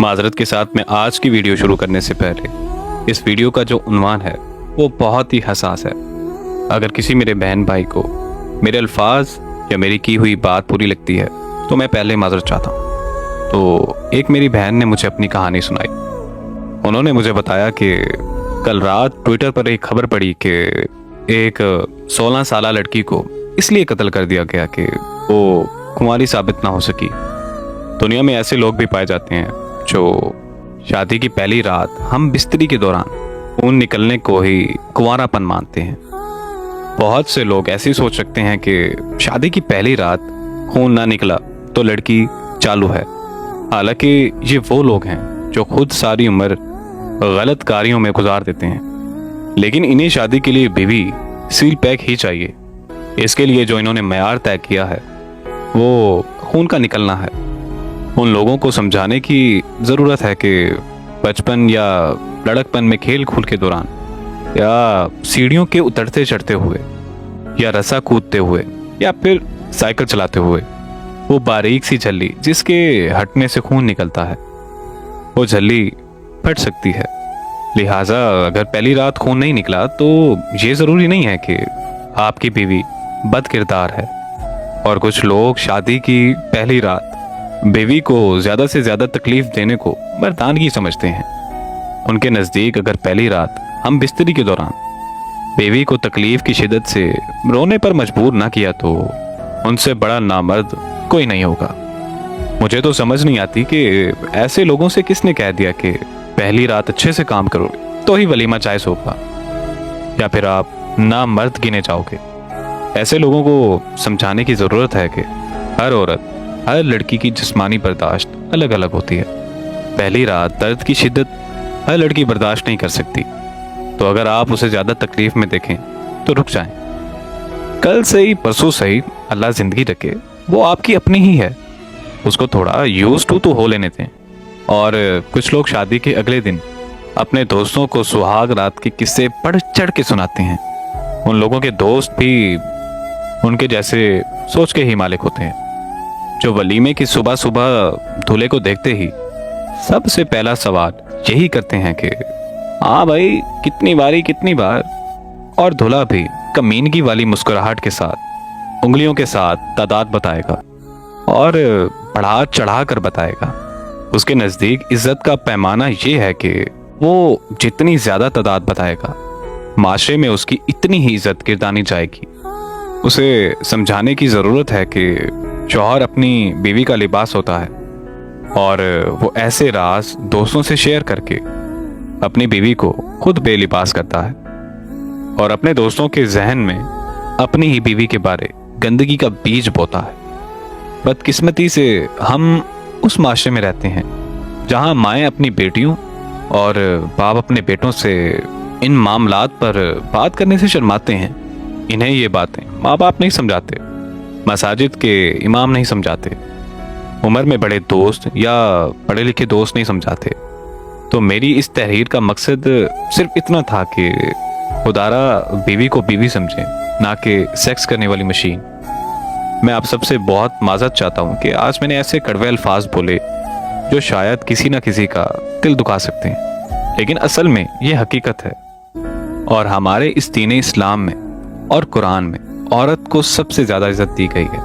माजरत के साथ मैं आज की वीडियो शुरू करने से पहले इस वीडियो का जो उन्वान है वो बहुत ही हसास है। अगर किसी मेरे बहन भाई को मेरे अल्फाज या मेरी की हुई बात बुरी लगती है तो मैं पहले माजरत चाहता हूँ। तो एक मेरी बहन ने मुझे अपनी कहानी सुनाई। उन्होंने मुझे बताया कि कल रात ट्विटर पर एक खबर पड़ी कि एक 16 साल लड़की को इसलिए कत्ल कर दिया गया कि वो कुंवारी साबित ना हो सकी। दुनिया में ऐसे लोग भी पाए जाते हैं जो शादी की पहली रात हम बिस्तरी के दौरान खून निकलने को ही कुंवारापन मानते हैं। बहुत से लोग ऐसे ही सोच सकते हैं कि शादी की पहली रात खून ना निकला तो लड़की चालू है। हालांकि ये वो लोग हैं जो खुद सारी उम्र गलत कार्यों में गुजार देते हैं, लेकिन इन्हें शादी के लिए बीवी सील पैक ही चाहिए। इसके लिए जो इन्होंने मयार तय किया है वो खून का निकलना है। उन लोगों को समझाने की ज़रूरत है कि बचपन या लड़कपन में खेल कूद के दौरान या सीढ़ियों के उतरते चढ़ते हुए या रस्सा कूदते हुए या फिर साइकिल चलाते हुए वो बारीक सी झल्ली जिसके हटने से खून निकलता है वो झल्ली फट सकती है। लिहाजा अगर पहली रात खून नहीं निकला तो ये ज़रूरी नहीं है कि आपकी बीवी बद किरदार है। और कुछ लोग शादी की पहली रात बीवी को ज़्यादा से ज़्यादा तकलीफ देने को मर्दानगी समझते हैं। उनके नज़दीक अगर पहली रात हम बिस्तरी के दौरान बीवी को तकलीफ की शिद्दत से रोने पर मजबूर ना किया तो उनसे बड़ा नामर्द कोई नहीं होगा। मुझे तो समझ नहीं आती कि ऐसे लोगों से किसने कह दिया कि पहली रात अच्छे से काम करो तो ही वलीमा जायज़ होगा या फिर आप नामर्द गिने जाओगे। ऐसे लोगों को समझाने की ज़रूरत है कि हर औरत हर लड़की की जिस्मानी बर्दाश्त अलग अलग होती है। पहली रात दर्द की शिद्दत हर लड़की बर्दाश्त नहीं कर सकती, तो अगर आप उसे ज़्यादा तकलीफ में देखें तो रुक जाएं। कल से ही परसों से ही अल्लाह ज़िंदगी रखे, वो आपकी अपनी ही है, उसको थोड़ा यूज़ टू तो हो लेने दें। और कुछ लोग शादी के अगले दिन अपने दोस्तों को सुहाग रात के किस्से बढ़ चढ़ के सुनाते हैं। उन लोगों के दोस्त भी उनके जैसे सोच के ही मालिक होते हैं, जो वलीमे की सुबह सुबह दूल्हे को देखते ही सबसे पहला सवाल यही करते हैं कि हाँ भाई कितनी बार, और दूल्हा भी कमीनगी वाली मुस्कुराहट के साथ उंगलियों के साथ तादाद बताएगा और बढ़ा चढ़ा कर बताएगा। उसके नज़दीक इज्जत का पैमाना ये है कि वो जितनी ज़्यादा तादाद बताएगा माशरे में उसकी इतनी ही इज्जत गिरदानी जाएगी। उसे समझाने की ज़रूरत है कि शौहर अपनी बीवी का लिबास होता है और वो ऐसे राज दोस्तों से शेयर करके अपनी बीवी को खुद बेलिबास करता है और अपने दोस्तों के जहन में अपनी ही बीवी के बारे गंदगी का बीज बोता है। बदकिस्मती से हम उस माशरे में रहते हैं जहां माएँ अपनी बेटियों और बाप अपने बेटों से इन मामलात पर बात करने से शर्माते हैं। इन्हें ये बातें माँ बाप नहीं समझाते, मसाजिद के इमाम नहीं समझाते, उम्र में बड़े दोस्त या पढ़े लिखे दोस्त नहीं समझाते। तो मेरी इस तहरीर का मकसद सिर्फ इतना था कि खुदारा बीवी को बीवी समझें, ना कि सेक्स करने वाली मशीन। मैं आप सबसे बहुत माजरत चाहता हूँ कि आज मैंने ऐसे कड़वे अल्फाज बोले जो शायद किसी ना किसी का दिल दुखा सकते हैं, लेकिन असल में ये हकीकत है। और हमारे इस दीन इस्लाम में और कुरान में औरत को सबसे ज़्यादा इज्जत दी गई है,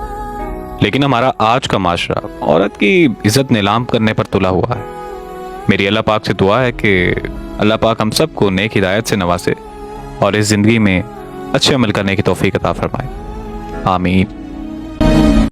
लेकिन हमारा आज का माशरा औरत की इज्जत नीलाम करने पर तुला हुआ है। मेरी अल्लाह पाक से दुआ है कि अल्लाह पाक हम सबको नेक हिदायत से नवाजे और इस ज़िंदगी में अच्छे अमल करने की तौफीक अता फरमाए। आमीन।